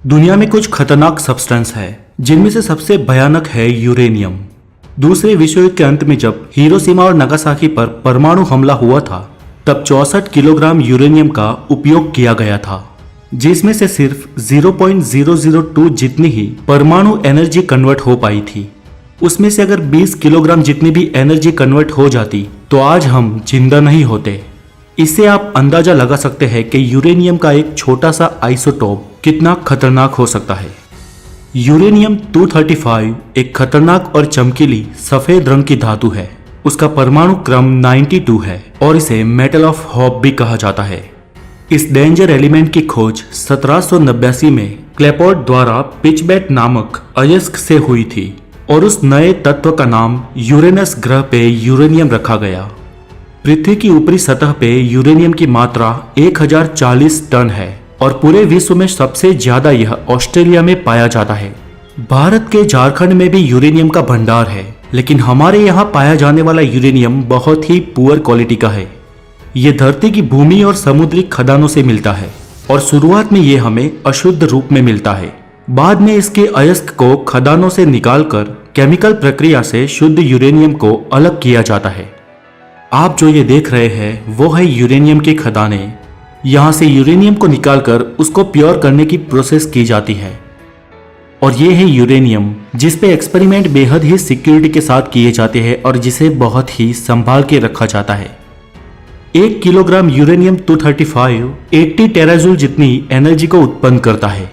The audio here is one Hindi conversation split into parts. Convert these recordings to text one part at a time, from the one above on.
दुनिया में कुछ खतरनाक सब्सटेंस है जिनमें से सबसे भयानक है यूरेनियम। दूसरे विश्व युद्ध के अंत में जब हिरोशिमा और नागासाकी पर परमाणु हमला हुआ था तब 64 किलोग्राम यूरेनियम का उपयोग किया गया था, जिसमें से सिर्फ 0.002 जितनी ही परमाणु एनर्जी कन्वर्ट हो पाई थी। उसमें से अगर 20 किलोग्राम जितनी भी एनर्जी कन्वर्ट हो जाती तो आज हम जिंदा नहीं होते। इससे आप अंदाजा लगा सकते हैं कि यूरेनियम का एक छोटा सा आइसोटोप कितना खतरनाक हो सकता है। यूरेनियम 235 एक खतरनाक और चमकीली सफेद रंग की धातु है। उसका परमाणु क्रम 92 है और इसे मेटल ऑफ होप भी कहा जाता है। इस डेंजर एलिमेंट की खोज 1789 में क्लेपोर्ट द्वारा पिचबेट नामक अयस्क से हुई थी और उस नए तत्व का नाम यूरेनस ग्रह पे यूरेनियम रखा गया। पृथ्वी की ऊपरी सतह पे यूरेनियम की मात्रा 1040 टन है और पूरे विश्व में सबसे ज्यादा यह ऑस्ट्रेलिया में पाया जाता है। भारत के झारखंड में भी यूरेनियम का भंडार है, लेकिन हमारे यहाँ पाया जाने वाला यूरेनियम बहुत ही पुअर क्वालिटी का है। ये धरती की भूमि और समुद्री खदानों से मिलता है और शुरुआत में ये हमें अशुद्ध रूप में मिलता है। बाद में इसके अयस्क को खदानों से निकालकर केमिकल प्रक्रिया से शुद्ध यूरेनियम को अलग किया जाता है। आप जो ये देख रहे हैं वो है यूरेनियम की खदानें। यहाँ से यूरेनियम को निकालकर उसको प्योर करने की प्रोसेस की जाती है। और ये है यूरेनियम जिस पे एक्सपेरिमेंट बेहद ही सिक्योरिटी के साथ किए जाते हैं और जिसे बहुत ही संभाल के रखा जाता है। 1 किलोग्राम यूरेनियम 235 80 टेराजूल जितनी एनर्जी को उत्पन्न करता है।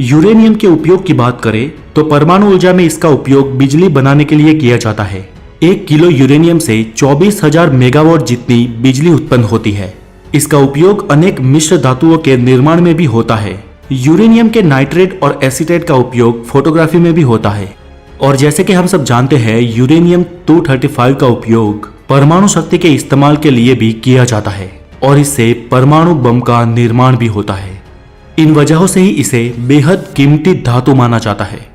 यूरेनियम के उपयोग की बात करें तो परमाणु ऊर्जा में इसका उपयोग बिजली बनाने के लिए किया जाता है। 1 किलो यूरेनियम से 24,000 मेगावाट जितनी बिजली उत्पन्न होती है। इसका उपयोग अनेक मिश्र धातुओं के निर्माण में भी होता है। यूरेनियम के नाइट्रेट और एसीटेट का उपयोग फोटोग्राफी में भी होता है। और जैसे कि हम सब जानते हैं, यूरेनियम 235 का उपयोग परमाणु शक्ति के इस्तेमाल के लिए भी किया जाता है और इससे परमाणु बम का निर्माण भी होता है। इन वजहों से ही इसे बेहद कीमती धातु माना जाता है।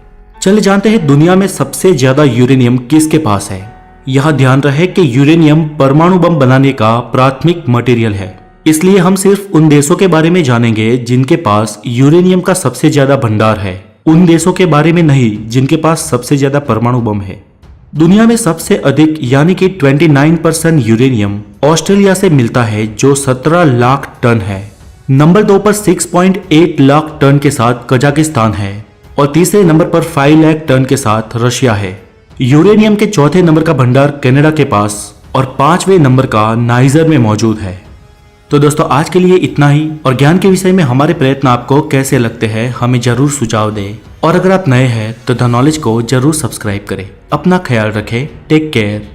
चलिए जानते हैं दुनिया में सबसे ज्यादा यूरेनियम किसके पास है। यह ध्यान रहे कि यूरेनियम परमाणु बम बनाने का प्राथमिक मटेरियल है, इसलिए हम सिर्फ उन देशों के बारे में जानेंगे जिनके पास यूरेनियम का सबसे ज्यादा भंडार है, उन देशों के बारे में नहीं जिनके पास सबसे ज्यादा परमाणु बम है। दुनिया में सबसे अधिक यानी कि 29% यूरेनियम ऑस्ट्रेलिया से मिलता है जो 17 लाख टन है। नंबर 2 पर 6.8 लाख टन के साथ कजाकिस्तान है और तीसरे नंबर पर 5 लाख टन के साथ रशिया है। यूरेनियम के चौथे नंबर का भंडार कनाडा के पास और 5वें नंबर का नाइजर में मौजूद है। तो दोस्तों आज के लिए इतना ही, और ज्ञान के विषय में हमारे प्रयत्न आपको कैसे लगते हैं हमें जरूर सुझाव दें। और अगर आप नए हैं तो द नॉलेज को जरूर सब्सक्राइब करें। अपना ख्याल रखें। Take care.